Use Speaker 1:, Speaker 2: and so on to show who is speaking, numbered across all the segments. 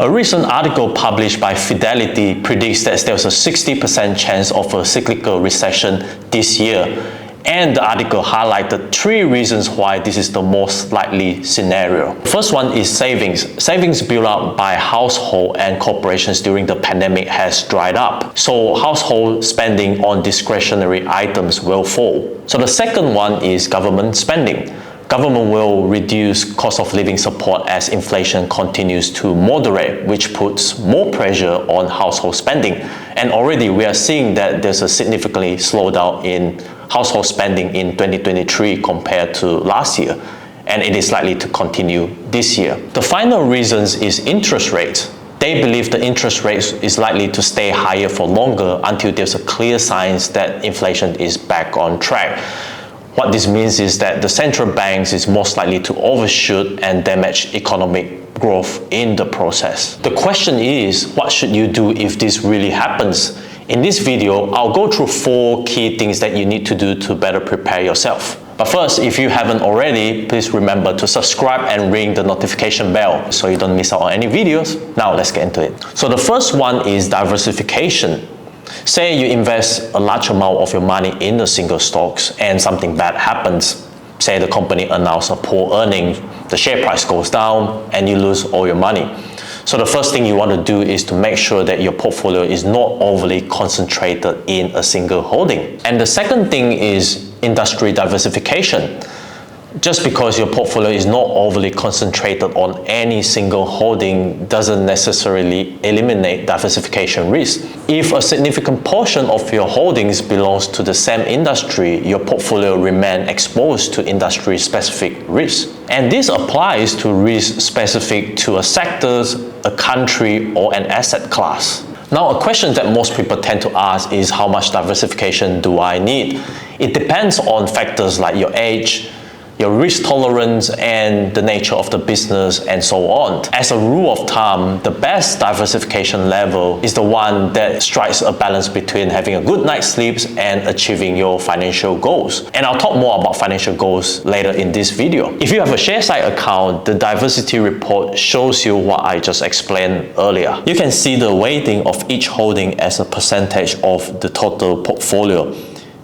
Speaker 1: A recent article published by Fidelity predicts that there's a 60% chance of a cyclical recession this year. And the article highlighted 3 reasons why this is the most likely scenario. First one is savings. Savings built up by household and corporations during the pandemic has dried up. So household spending on discretionary items will fall. So the second one is government spending. Government will reduce cost of living support as inflation continues to moderate, which puts more pressure on household spending. And already we are seeing that there's a significantly slowdown in household spending in 2023 compared to last year, and it is likely to continue this year. The final reasons is interest rates. They believe the interest rate is likely to stay higher for longer until there's a clear signs that inflation is back on track. What this means is that the central banks is most likely to overshoot and damage economic growth in the process. The question is, what should you do if this really happens? In this video, I'll go through 4 key things that you need to do to better prepare yourself. But first, if you haven't already, please remember to subscribe and ring the notification bell so you don't miss out on any videos. Now let's get into it. So the first one is diversification. Say you invest a large amount of your money in a single stocks and something bad happens. Say the company announces a poor earning, the share price goes down and you lose all your money. So the first thing you want to do is to make sure that your portfolio is not overly concentrated in a single holding. And the second thing is industry diversification. Just because your portfolio is not overly concentrated on any single holding doesn't necessarily eliminate diversification risk. If a significant portion of your holdings belongs to the same industry, your portfolio remains exposed to industry-specific risk. And this applies to risk specific to a sector, a country, or an asset class. Now, a question that most people tend to ask is how much diversification do I need? It depends on factors like your age, your risk tolerance, and the nature of the business, and so on. As a rule of thumb, the best diversification level is the one that strikes a balance between having a good night's sleep and achieving your financial goals. And I'll talk more about financial goals later in this video. If you have a Sharesight account, the diversity report shows you what I just explained earlier. You can see the weighting of each holding as a percentage of the total portfolio.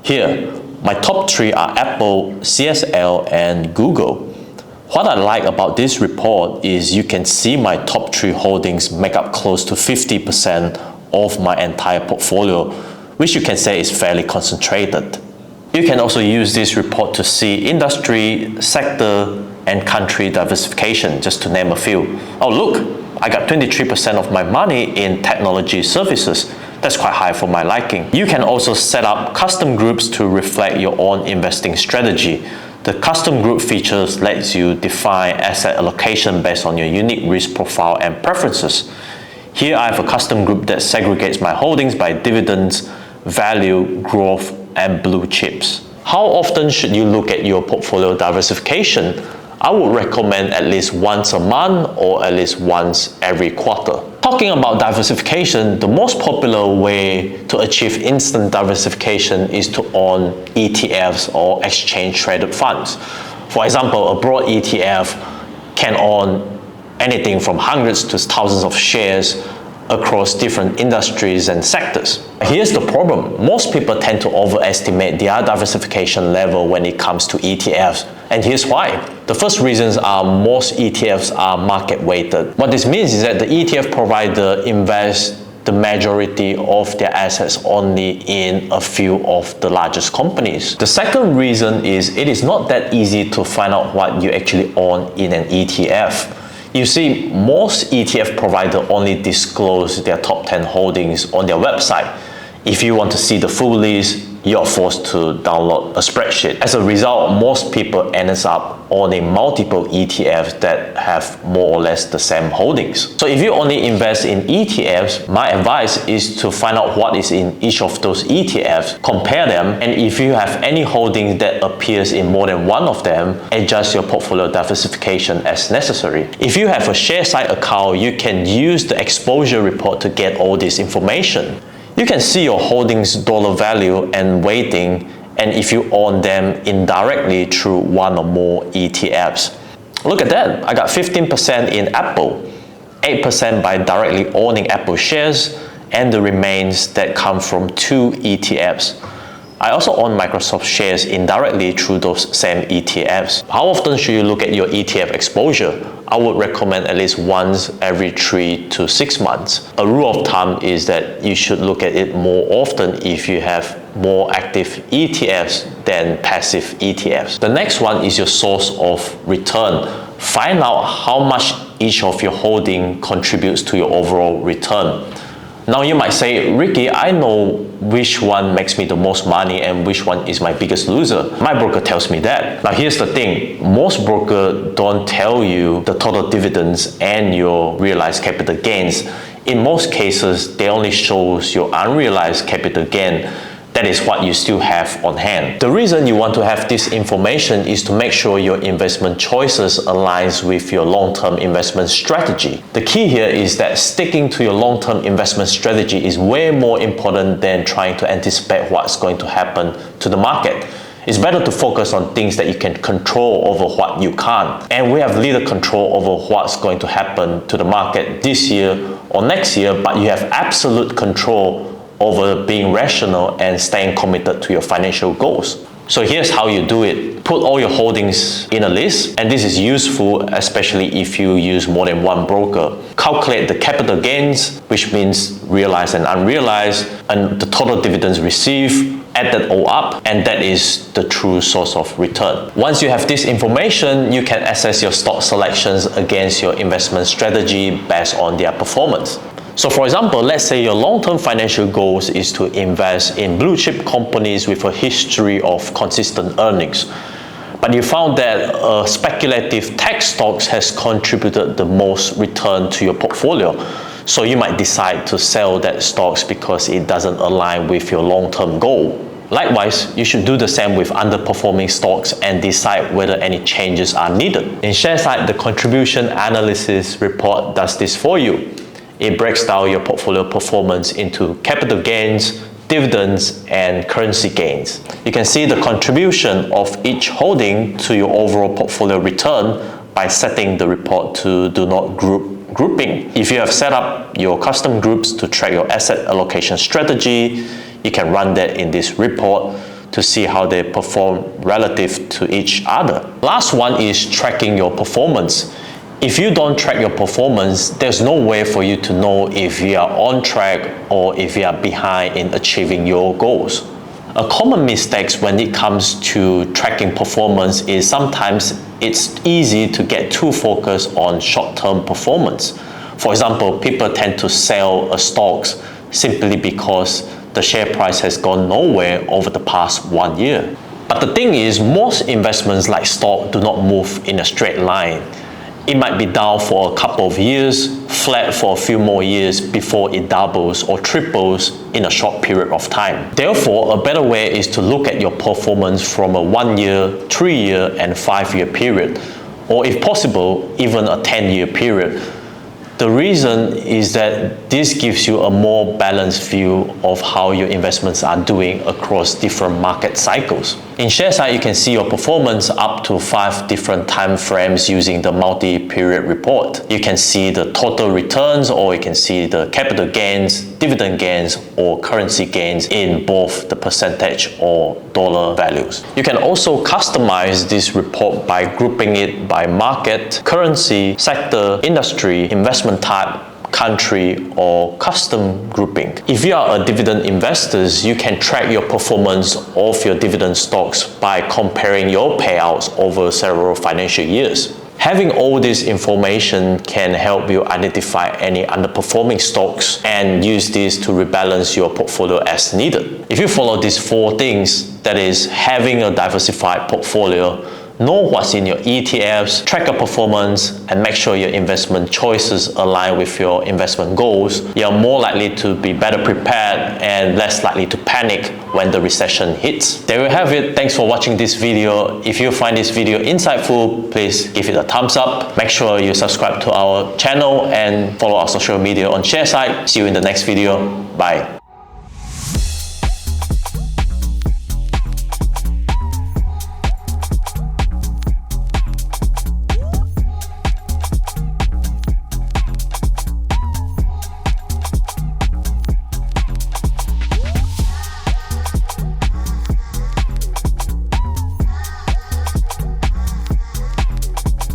Speaker 1: Here, my top 3 are Apple, CSL, and Google. What I like about this report is you can see my top 3 holdings make up close to 50% of my entire portfolio, which you can say is fairly concentrated. You can also use this report to see industry, sector, and country diversification, just to name a few. Oh look, I got 23% of my money in technology services. That's quite high for my liking. You can also set up custom groups to reflect your own investing strategy. The custom group features lets you define asset allocation based on your unique risk profile and preferences. Here I have a custom group that segregates my holdings by dividends, value, growth, and blue chips. How often should you look at your portfolio diversification? I would recommend at least once a month or at least once every quarter. Talking about diversification, the most popular way to achieve instant diversification is to own ETFs or exchange traded funds. For example, a broad ETF can own anything from hundreds to thousands of shares across different industries and sectors. Here's the problem. Most people tend to overestimate their diversification level when it comes to ETFs. And here's why. The first reasons are most ETFs are market weighted. What this means is that the ETF provider invests the majority of their assets only in a few of the largest companies. The second reason is it is not that easy to find out what you actually own in an ETF. You see, most ETF providers only disclose their top 10 holdings on their website. If you want to see the full list, you're forced to download a spreadsheet. As a result, most people end up owning multiple ETFs that have more or less the same holdings. So if you only invest in ETFs, my advice is to find out what is in each of those ETFs, compare them, and if you have any holdings that appears in more than one of them, adjust your portfolio diversification as necessary. If you have a Sharesight account, you can use the exposure report to get all this information. You can see your holdings dollar value and weighting, and if you own them indirectly through one or more ETFs. Look at that, I got 15% in Apple, 8% by directly owning Apple shares, and the remains that come from 2 ETFs. I also own Microsoft shares indirectly through those same ETFs. How often should you look at your ETF exposure? I would recommend at least once every 3 to 6 months. A rule of thumb is that you should look at it more often if you have more active ETFs than passive ETFs. The next one is your source of return. Find out how much each of your holding contributes to your overall return. Now you might say, Ricky, I know which one makes me the most money and which one is my biggest loser. My broker tells me that. Now here's the thing, most brokers don't tell you the total dividends and your realized capital gains. In most cases, they only shows your unrealized capital gain. That is what you still have on hand. The reason you want to have this information is to make sure your investment choices aligns with your long-term investment strategy. The key here is that sticking to your long-term investment strategy is way more important than trying to anticipate what's going to happen to the market. It's better to focus on things that you can control over what you can't. And we have little control over what's going to happen to the market this year or next year, but you have absolute control over being rational and staying committed to your financial goals. So here's how you do it. Put all your holdings in a list, and this is useful especially if you use more than one broker. Calculate the capital gains, which means realized and unrealized, and the total dividends received. Add that all up, and that is the true source of return. Once you have this information, you can assess your stock selections against your investment strategy based on their performance. So for example, let's say your long-term financial goals is to invest in blue chip companies with a history of consistent earnings. But you found that speculative tech stocks has contributed the most return to your portfolio. So you might decide to sell that stocks because it doesn't align with your long-term goal. Likewise, you should do the same with underperforming stocks and decide whether any changes are needed. In Sharesight, the contribution analysis report does this for you. It breaks down your portfolio performance into capital gains, dividends, and currency gains. You can see the contribution of each holding to your overall portfolio return by setting the report to do not grouping. If you have set up your custom groups to track your asset allocation strategy, you can run that in this report to see how they perform relative to each other. Last one is tracking your performance. If you don't track your performance, there's no way for you to know if you are on track or if you are behind in achieving your goals. A common mistake when it comes to tracking performance is sometimes it's easy to get too focused on short-term performance. For example, people tend to sell a stocks simply because the share price has gone nowhere over the past 1 year. But the thing is, most investments like stock do not move in a straight line. It might be down for a couple of years, flat for a few more years before it doubles or triples in a short period of time. Therefore, a better way is to look at your performance from a 1 year, 3 year, and 5 year period, or if possible, even a 10-year period. The reason is that this gives you a more balanced view of how your investments are doing across different market cycles. In Sharesight, you can see your performance up to 5 different time frames using the multi-period report. You can see the total returns, or you can see the capital gains, dividend gains, or currency gains in both the percentage or dollar values. You can also customize this report by grouping it by market, currency, sector, industry, investment type, country, or custom grouping. If you are a dividend investor, you can track your performance of your dividend stocks by comparing your payouts over several financial years. Having all this information can help you identify any underperforming stocks and use this to rebalance your portfolio as needed. If you follow these 4 things, that is, having a diversified portfolio, know what's in your ETFs, track your performance, and make sure your investment choices align with your investment goals, you're more likely to be better prepared and less likely to panic when the recession hits. There we have it. Thanks for watching this video. If you find this video insightful, please give it a thumbs up. Make sure you subscribe to our channel and follow our social media on Sharesight. See you in the next video. Bye.